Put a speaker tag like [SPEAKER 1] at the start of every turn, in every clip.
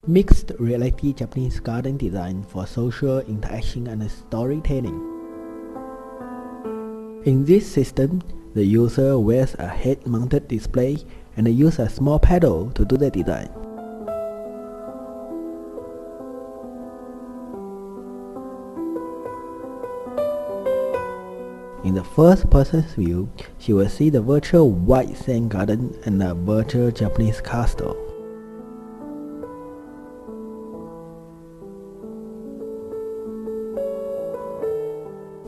[SPEAKER 1] Mixed reality Japanese garden design for social interaction and storytelling. In this system, the user wears a head-mounted display and uses a small paddle to do the design. In the first person's view, she will see the virtual white sand garden and a virtual Japanese castle.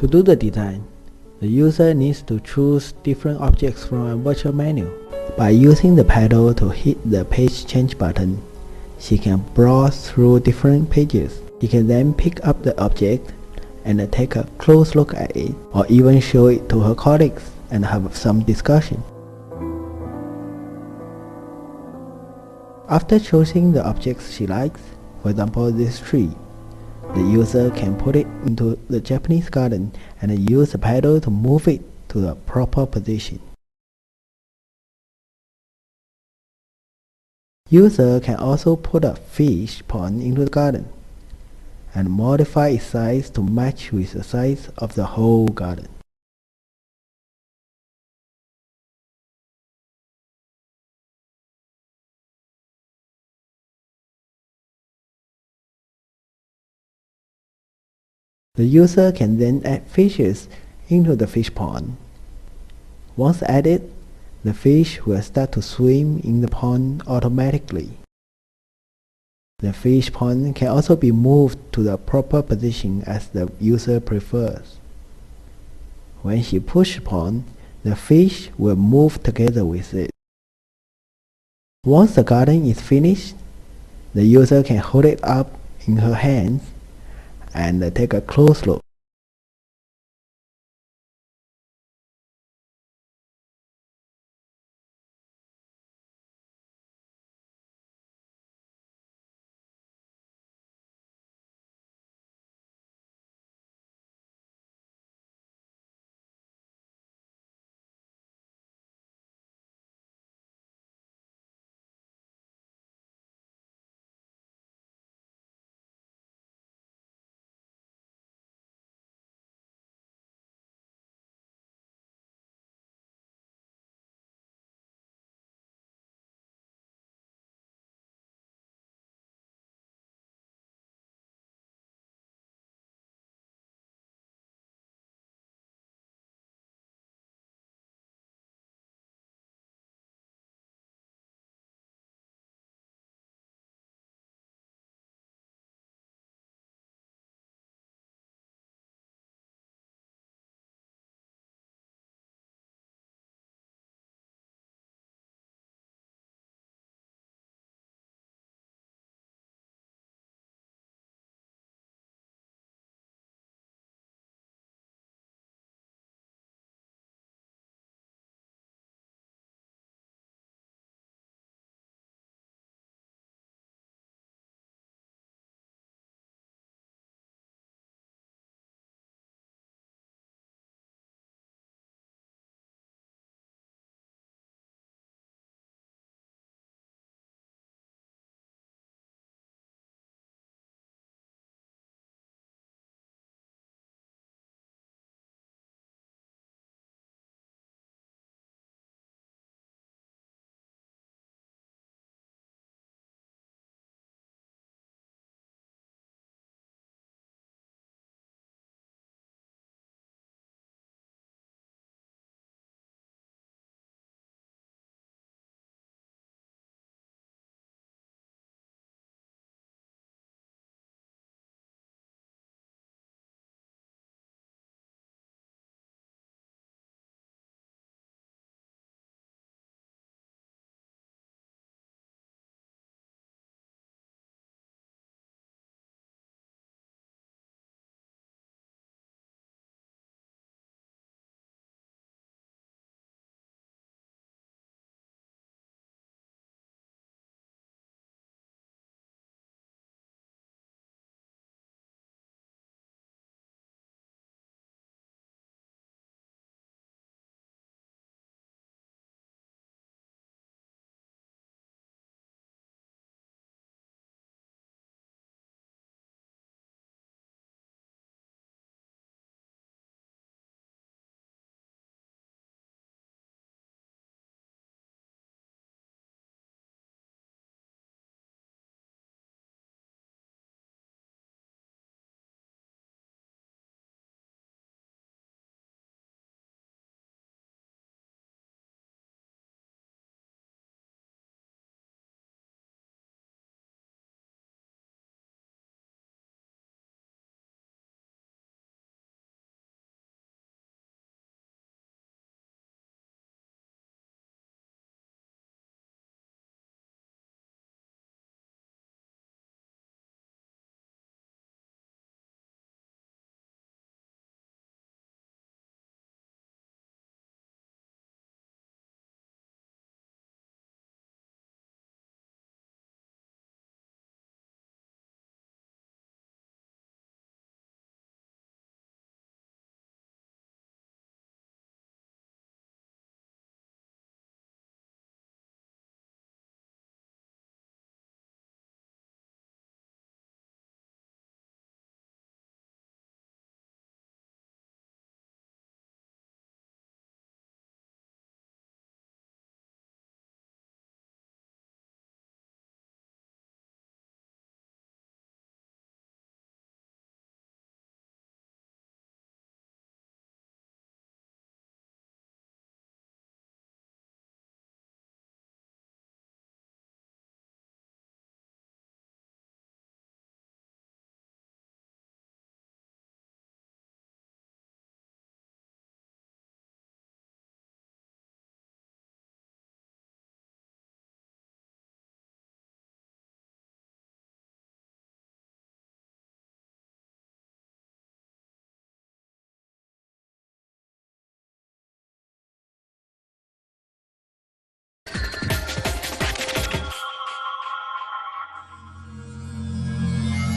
[SPEAKER 1] To do the design, the user needs to choose different objects from a virtual menu. By using the paddle to hit the page change button, she can browse through different pages. She can then pick up the object and take a close look at it, or even show it to her colleagues and have some discussion. After choosing the objects she likes, for example this tree, the user can put it into the Japanese garden and use the paddle to move it to the proper position. User can also put a fish pond into the garden and modify its size to match with the size of the whole garden. The user can then add fishes into the fish pond. Once added, the fish will start to swim in the pond automatically. The fish pond can also be moved to the proper position as the user prefers. When she pushes the pond, the fish will move together with it. Once the garden is finished, the user can hold it up in her hands and take a close look.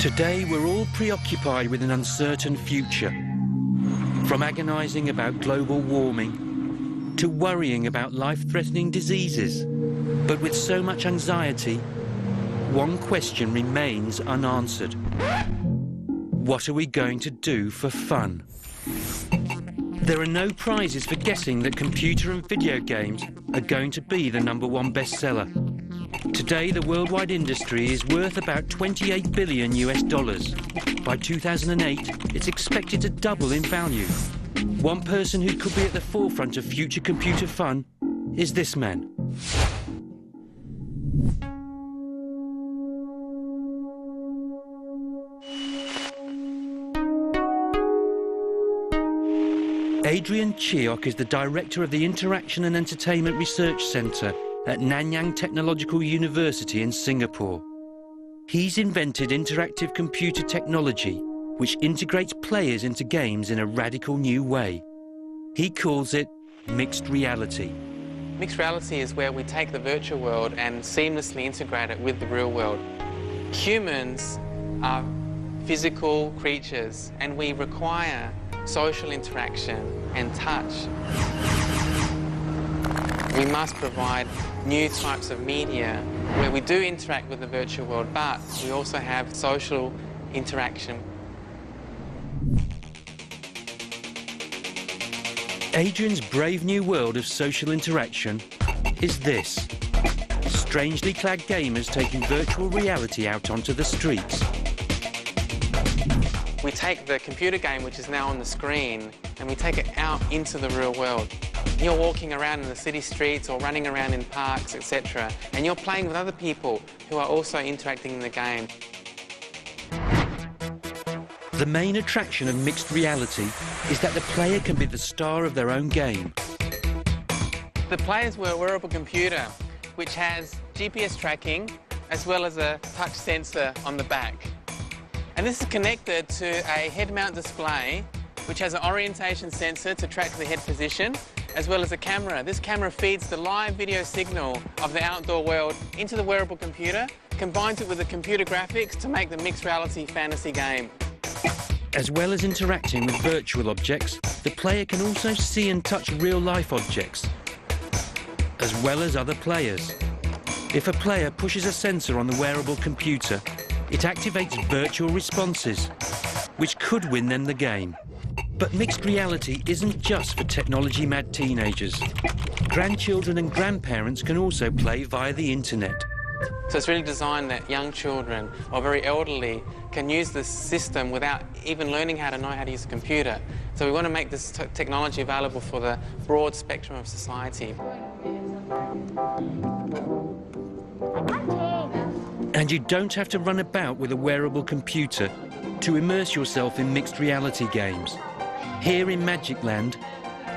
[SPEAKER 2] Today we're all preoccupied with an uncertain future. From agonising about global warming to worrying about life-threatening diseases. But with so much anxiety, one question remains unanswered. What are we going to do for fun? There are no prizes for guessing that computer and video games are going to be the #1 bestseller. Today, the worldwide industry is worth about $28 billion US. By 2008, it's expected to double in value. One person who could be at the forefront of future computer fun is this man. Adrian Cheok is the director of the Interaction and Entertainment Research Centre at Nanyang Technological University in Singapore. He's invented interactive computer technology which integrates players into games in a radical new way. He calls it mixed reality.
[SPEAKER 3] Mixed reality is where we take the virtual world and seamlessly integrate it with the real world. Humans are physical creatures and we require social interaction and touch. We must provide new types of media where we do interact with the virtual world, but we also have social interaction.
[SPEAKER 2] Adrian's brave new world of social interaction is this. Strangely clad gamers taking virtual reality out onto the streets.
[SPEAKER 3] We take the computer game, which is now on the screen, and we take it out into the real world. You're walking around in the city streets or running around in parks, etc., and you're playing with other people who are also interacting in the game.
[SPEAKER 2] The main attraction of mixed reality is that the player can be the star of their own game.
[SPEAKER 3] The players wear a wearable computer, which has GPS tracking as well as a touch sensor on the back. And this is connected to a head-mount display, which has an orientation sensor to track the head position, as well as a camera. This camera feeds the live video signal of the outdoor world into the wearable computer, combines it with the computer graphics to make the mixed reality fantasy game.
[SPEAKER 2] As well as interacting with virtual objects, the player can also see and touch real-life objects, as well as other players. If a player pushes a sensor on the wearable computer, it activates virtual responses, which could win them the game. But mixed reality isn't just for technology-mad teenagers. Grandchildren and grandparents can also play via the internet.
[SPEAKER 3] So it's really designed that young children or very elderly can use this system without even learning how to use a computer. So we want to make this technology available for the broad spectrum of society.
[SPEAKER 2] And you don't have to run about with a wearable computer to immerse yourself in mixed reality games. Here in Magic Land,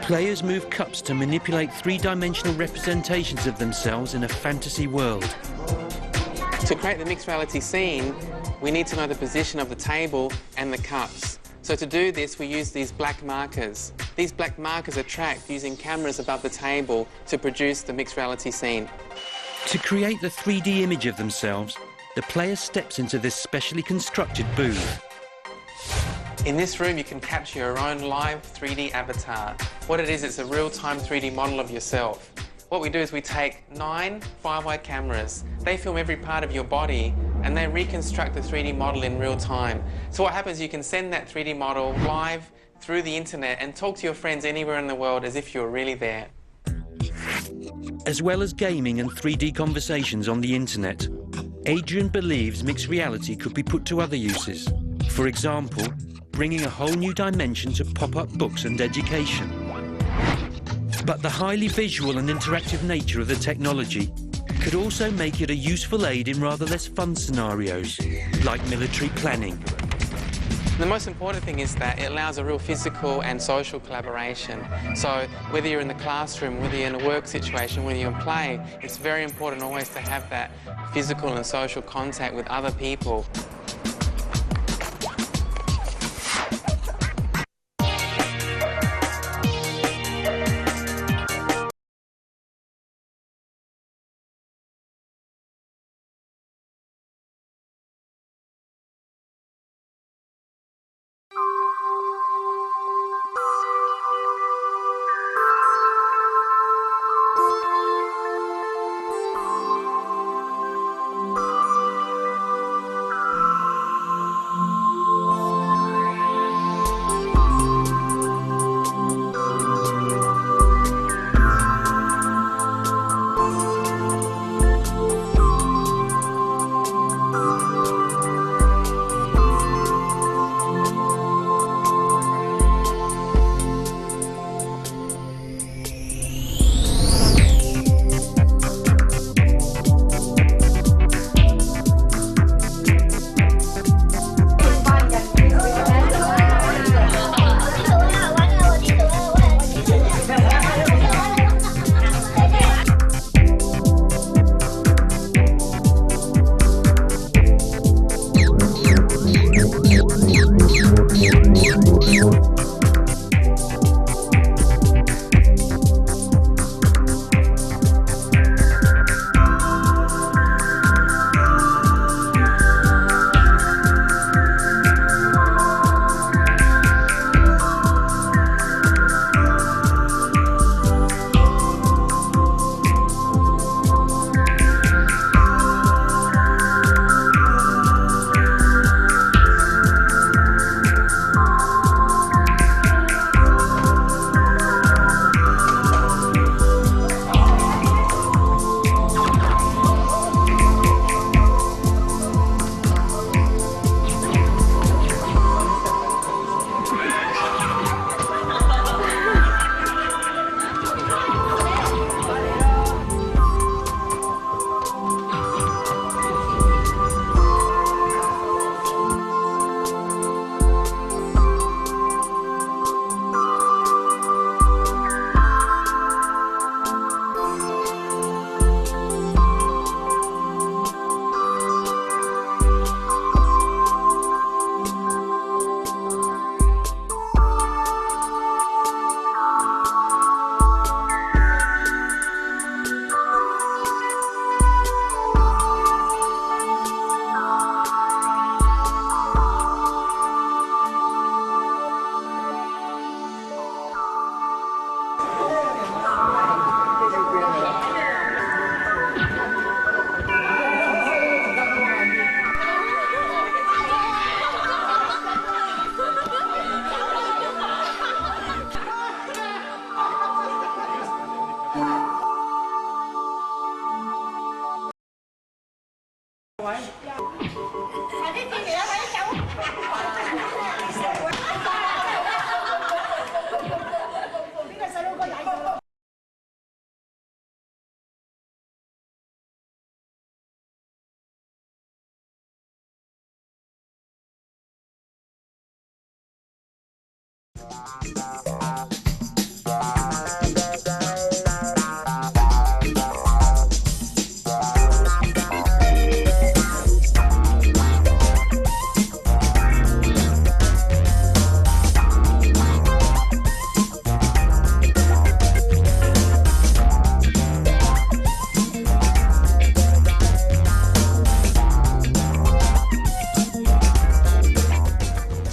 [SPEAKER 2] players move cups to manipulate three-dimensional representations of themselves in a fantasy world.
[SPEAKER 3] To create the mixed reality scene, we need to know the position of the table and the cups. So to do this, we use these black markers. These black markers are tracked using cameras above the table to produce the mixed reality scene.
[SPEAKER 2] To create the 3D image of themselves, the player steps into this specially constructed booth.
[SPEAKER 3] In this room, you can capture your own live 3D avatar. What it is, it's a real-time 3D model of yourself. What we do is we take 9 5-wide cameras. They film every part of your body, and they reconstruct the 3D model in real time. So what happens, you can send that 3D model live through the internet and talk to your friends anywhere in the world as if you're really there.
[SPEAKER 2] As well as gaming and 3D conversations on the internet, Adrian believes mixed reality could be put to other uses. For example, bringing a whole new dimension to pop-up books and education. But the highly visual and interactive nature of the technology could also make it a useful aid in rather less fun scenarios, like military planning.
[SPEAKER 3] The most important thing is that it allows a real physical and social collaboration. So whether you're in the classroom, whether you're in a work situation, whether you're in play, it's very important always to have that physical and social contact with other people.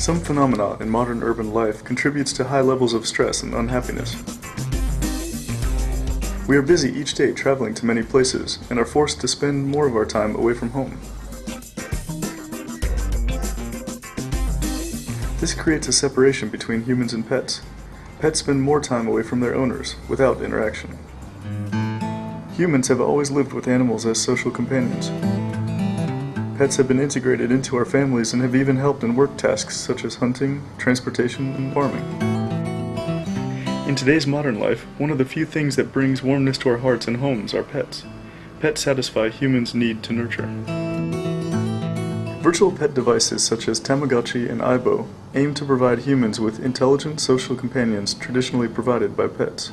[SPEAKER 4] Some phenomena in modern urban life contributes to high levels of stress and unhappiness. We are busy each day traveling to many places and are forced to spend more of our time away from home. This creates a separation between humans and pets. Pets spend more time away from their owners, without interaction. Humans have always lived with animals as social companions. Pets have been integrated into our families and have even helped in work tasks such as hunting, transportation, and farming. In today's modern life, one of the few things that brings warmness to our hearts and homes are pets. Pets satisfy humans' need to nurture. Virtual pet devices such as Tamagotchi and Aizu aim to provide humans with intelligent social companions traditionally provided by pets.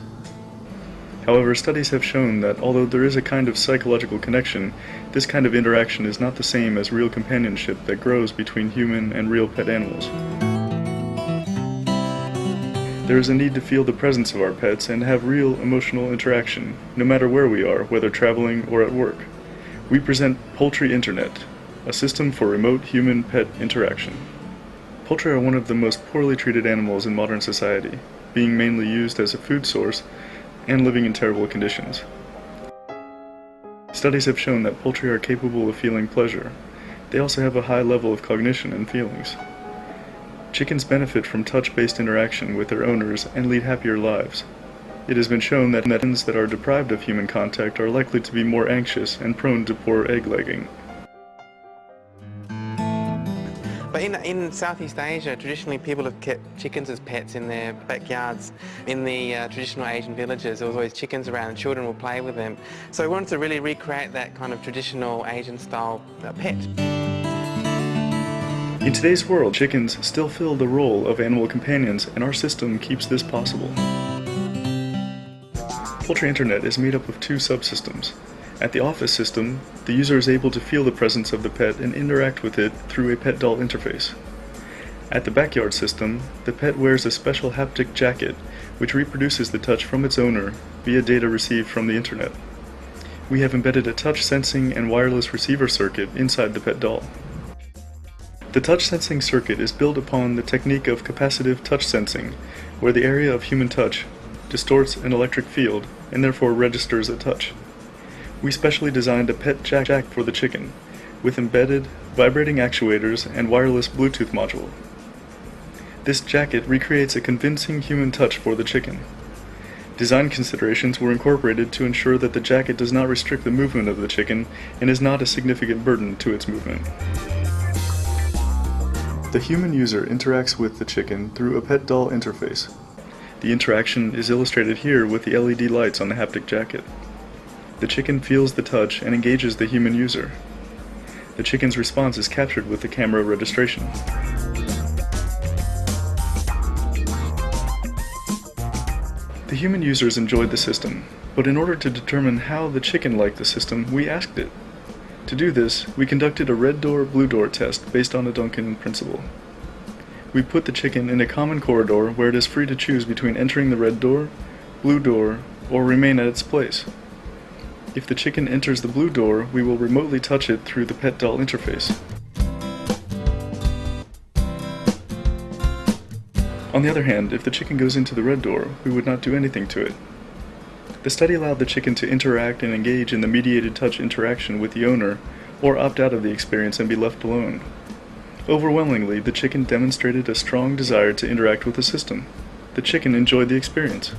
[SPEAKER 4] However, studies have shown that although there is a kind of psychological connection, this kind of interaction is not the same as real companionship that grows between human and real pet animals. There is a need to feel the presence of our pets and have real emotional interaction, no matter where we are, whether traveling or at work. We present Poultry Internet, a system for remote human-pet interaction. Poultry are one of the most poorly treated animals in modern society, being mainly used as a food source and living in terrible conditions. Studies have shown that poultry are capable of feeling pleasure. They also have a high level of cognition and feelings. Chickens benefit from touch-based interaction with their owners and lead happier lives. It has been shown that chickens that are deprived of human contact are likely to be more anxious and prone to poor egg-laying.
[SPEAKER 3] But in Southeast Asia, traditionally people have kept chickens as pets in their backyards. In the traditional Asian villages, there was always chickens around and children would play with them. So we wanted to really recreate that kind of traditional Asian-style pet.
[SPEAKER 4] In today's world, chickens still fill the role of animal companions, and our system keeps this possible. Poultry Internet is made up of two subsystems. At the office system, the user is able to feel the presence of the pet and interact with it through a pet doll interface. At the backyard system, the pet wears a special haptic jacket which reproduces the touch from its owner via data received from the internet. We have embedded a touch sensing and wireless receiver circuit inside the pet doll. The touch sensing circuit is built upon the technique of capacitive touch sensing, where the area of human touch distorts an electric field and therefore registers a touch. We specially designed a pet jack for the chicken, with embedded, vibrating actuators and wireless Bluetooth module. This jacket recreates a convincing human touch for the chicken. Design considerations were incorporated to ensure that the jacket does not restrict the movement of the chicken and is not a significant burden to its movement. The human user interacts with the chicken through a pet doll interface. The interaction is illustrated here with the LED lights on the haptic jacket. The chicken feels the touch and engages the human user. The chicken's response is captured with the camera registration. The human users enjoyed the system, but in order to determine how the chicken liked the system, we asked it. To do this, we conducted a red door, blue door test based on the Duncan principle. We put the chicken in a common corridor where it is free to choose between entering the red door, blue door, or remain at its place. If the chicken enters the blue door, we will remotely touch it through the pet doll interface. On the other hand, if the chicken goes into the red door, we would not do anything to it. The study allowed the chicken to interact and engage in the mediated touch interaction with the owner, or opt out of the experience and be left alone. Overwhelmingly, the chicken demonstrated a strong desire to interact with the system. The chicken enjoyed the experience.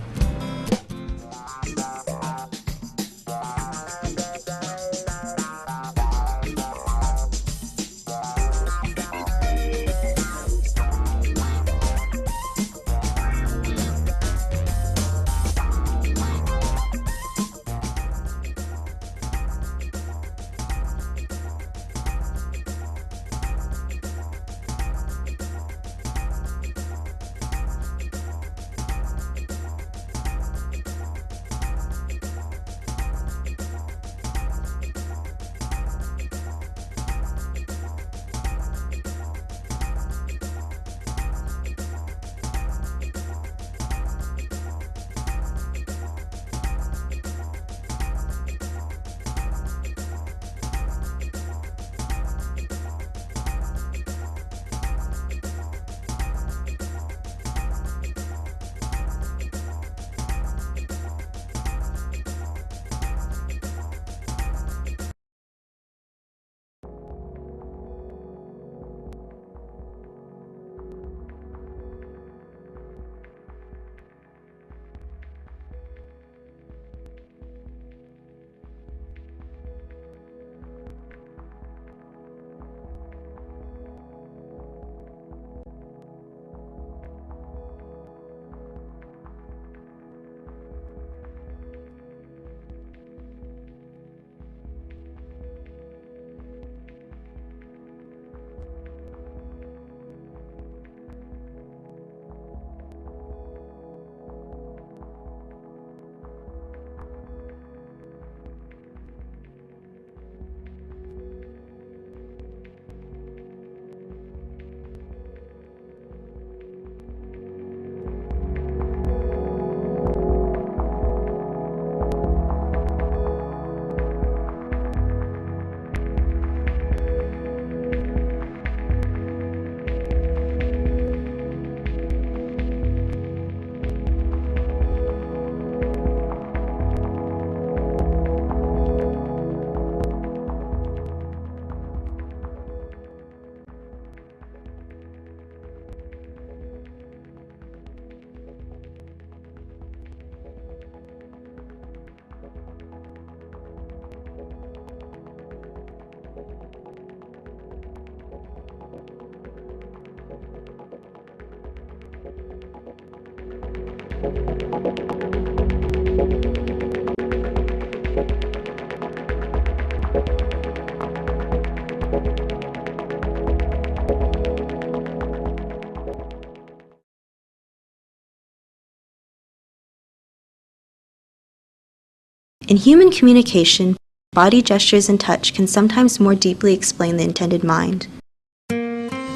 [SPEAKER 5] In human communication, body gestures and touch can sometimes more deeply explain the intended mind.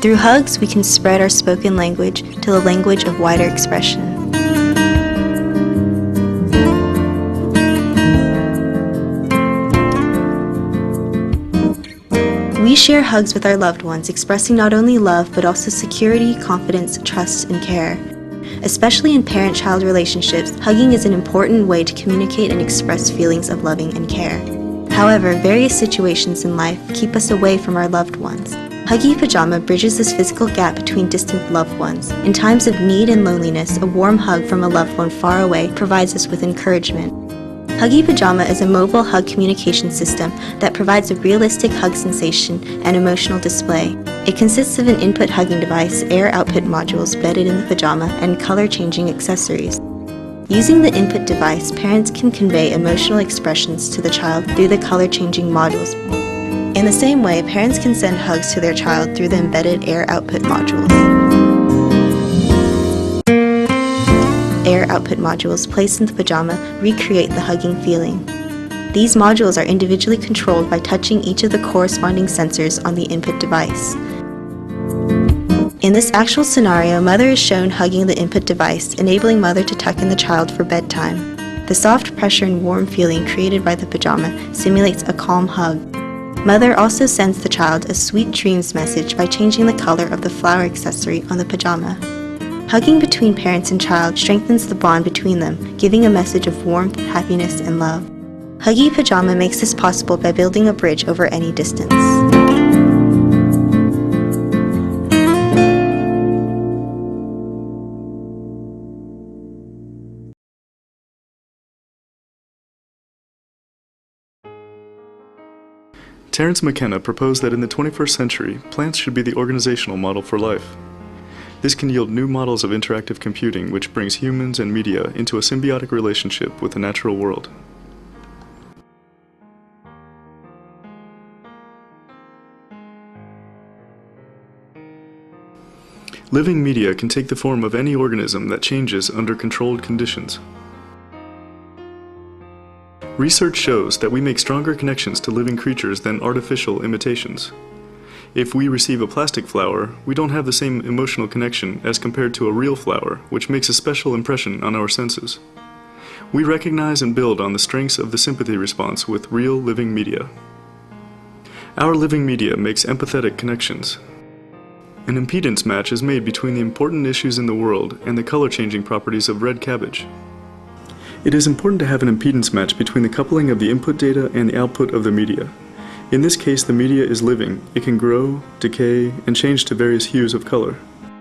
[SPEAKER 5] Through hugs, we can spread our spoken language to the language of wider expression. We share hugs with our loved ones, expressing not only love, but also security, confidence, trust, and care. Especially in parent-child relationships, hugging is an important way to communicate and express feelings of loving and care. However, various situations in life keep us away from our loved ones. Huggy Pajama bridges this physical gap between distant loved ones. In times of need and loneliness, a warm hug from a loved one far away provides us with encouragement. Huggy Pajama is a mobile hug communication system that provides a realistic hug sensation and emotional display. It consists of an input hugging device, air output modules embedded in the pajama, and color-changing accessories. Using the input device, parents can convey emotional expressions to the child through the color-changing modules. In the same way, parents can send hugs to their child through the embedded air output modules. Air output modules placed in the pajama recreate the hugging feeling. These modules are individually controlled by touching each of the corresponding sensors on the input device. In this actual scenario, mother is shown hugging the input device, enabling mother to tuck in the child for bedtime. The soft pressure and warm feeling created by the pajama simulates a calm hug. Mother also sends the child a sweet dreams message by changing the color of the flower accessory on the pajama. Hugging between parents and child strengthens the bond between them, giving a message of warmth, happiness, and love. Huggy Pajama makes this possible by building a bridge over any distance.
[SPEAKER 4] Terence McKenna proposed that in the 21st century, plants should be the organizational model for life. This can yield new models of interactive computing which brings humans and media into a symbiotic relationship with the natural world. Living media can take the form of any organism that changes under controlled conditions. Research shows that we make stronger connections to living creatures than artificial imitations. If we receive a plastic flower, we don't have the same emotional connection as compared to a real flower, which makes a special impression on our senses. We recognize and build on the strengths of the sympathy response with real living media. Our living media makes empathetic connections. An impedance match is made between the important issues in the world and the color-changing properties of red cabbage. It is important to have an impedance match between the coupling of the input data and the output of the media. In this case, the media is living. It can grow, decay, and change to various hues of color.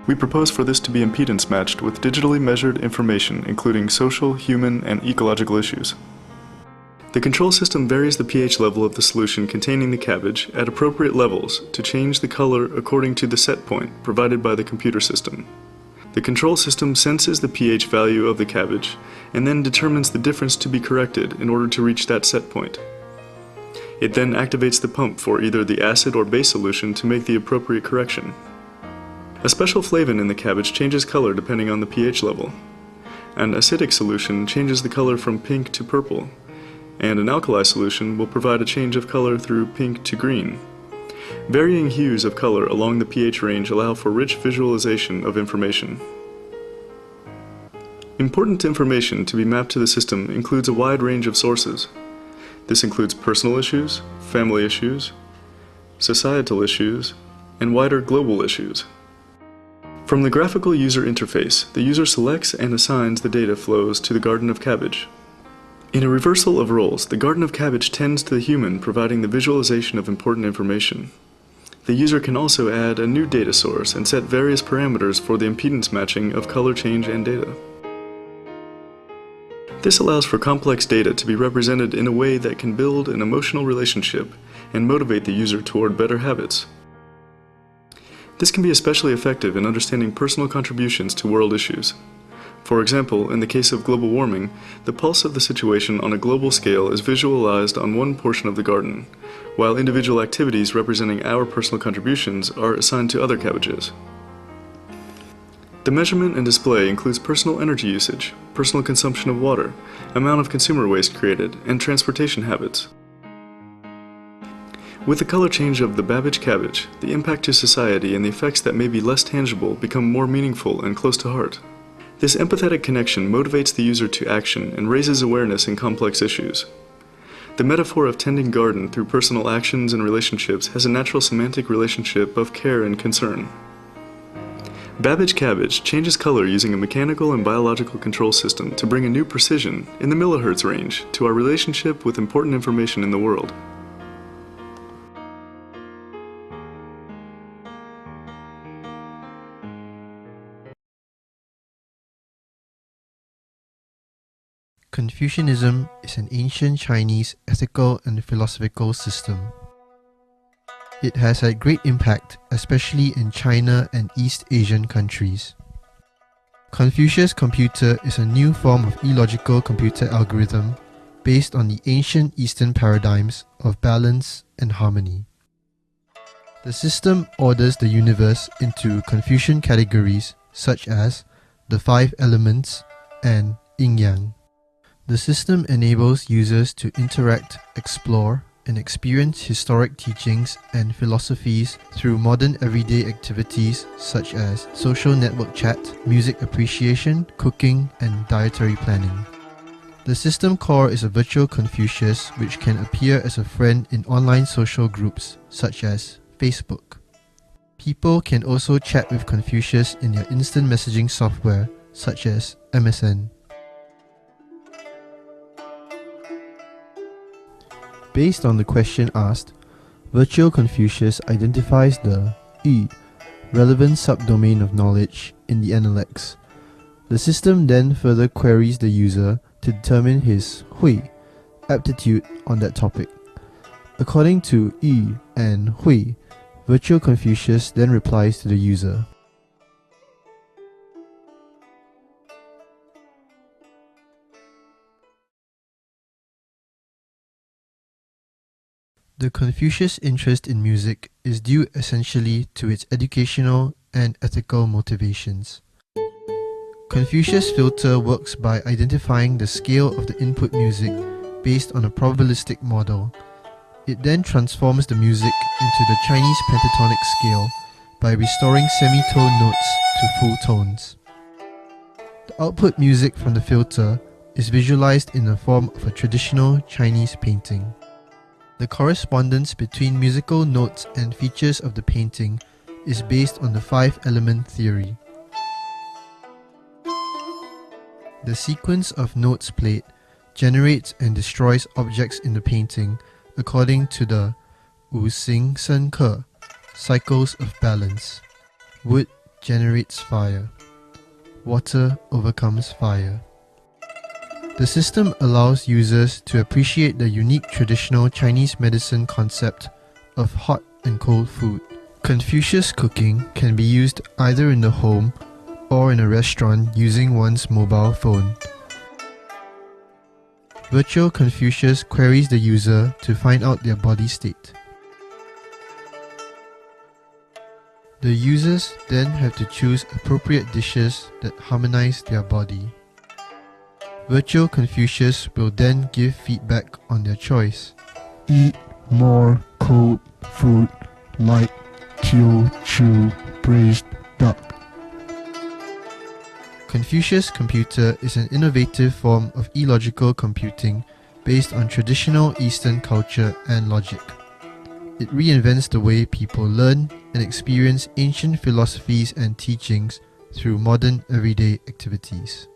[SPEAKER 4] We propose for this to be impedance matched with digitally measured information, including social, human, and ecological issues. The control system varies the pH level of the solution containing the cabbage at appropriate levels to change the color according to the set point provided by the computer system. The control system senses the pH value of the cabbage and then determines the difference to be corrected in order to reach that set point. It then activates the pump for either the acid or base solution to make the appropriate correction. A special flavin in the cabbage changes color depending on the pH level. An acidic solution changes the color from pink to purple, and an alkali solution will provide a change of color through pink to green. Varying hues of color along the pH range allow for rich visualization of information. Important information to be mapped to the system includes a wide range of sources. This includes personal issues, family issues, societal issues, and wider global issues. From the graphical user interface, the user selects and assigns the data flows to the garden of cabbage. In a reversal of roles, the garden of cabbage tends to the human, providing the visualization of important information. The user can also add a new data source and set various parameters for the impedance matching of color change and data. This allows for complex data to be represented in a way that can build an emotional relationship and motivate the user toward better habits. This can be especially effective in understanding personal contributions to world issues. For example, in the case of global warming, the pulse of the situation on a global scale is visualized on one portion of the garden, while individual activities representing our personal contributions are assigned to other cabbages. The measurement and display includes personal energy usage, personal consumption of water, amount of consumer waste created, and transportation habits. With the color change of the Babbage cabbage, the impact to society and the effects that may be less tangible become more meaningful and close to heart. This empathetic connection motivates the user to action and raises awareness in complex issues. The metaphor of tending garden through personal actions and relationships has a natural semantic relationship of care and concern. Babbage cabbage changes color using a mechanical and biological control system to bring a new precision, in the millihertz range, to our relationship with important information in the world.
[SPEAKER 6] Confucianism is an ancient Chinese ethical and philosophical system. It has had great impact, especially in China and East Asian countries. Confucius computer is a new form of illogical computer algorithm based on the ancient Eastern paradigms of balance and harmony. The system orders the universe into Confucian categories such as the 5 elements and yin-yang. The system enables users to interact, explore, and experience historic teachings and philosophies through modern everyday activities such as social network chat, music appreciation, cooking, and dietary planning. The system core is a virtual Confucius which can appear as a friend in online social groups such as Facebook. People can also chat with Confucius in their instant messaging software such as MSN. Based on the question asked, Virtual Confucius identifies the Yi, relevant subdomain of knowledge, in the NLX. The system then further queries the user to determine his Hui, aptitude on that topic. According to Yi and Hui, Virtual Confucius then replies to the user. The Confucius interest in music is due essentially to its educational and ethical motivations. Confucius filter works by identifying the scale of the input music based on a probabilistic model. It then transforms the music into the Chinese pentatonic scale by restoring semitone notes to full tones. The output music from the filter is visualized in the form of a traditional Chinese painting. The correspondence between musical notes and features of the painting is based on the 5-element theory. The sequence of notes played generates and destroys objects in the painting according to the Wu Xing Shen Ke, cycles of balance. Wood generates fire. Water overcomes fire. The system allows users to appreciate the unique traditional Chinese medicine concept of hot and cold food. Confucius cooking can be used either in the home or in a restaurant using one's mobile phone. Virtual Confucius queries the user to find out their body state. The users then have to choose appropriate dishes that harmonize their body. Virtual Confucius will then give feedback on their choice.
[SPEAKER 7] Eat more cold food like Teochew braised duck.
[SPEAKER 6] Confucius Computer is an innovative form of illogical computing based on traditional Eastern culture and logic. It reinvents the way people learn and experience ancient philosophies and teachings through modern everyday activities.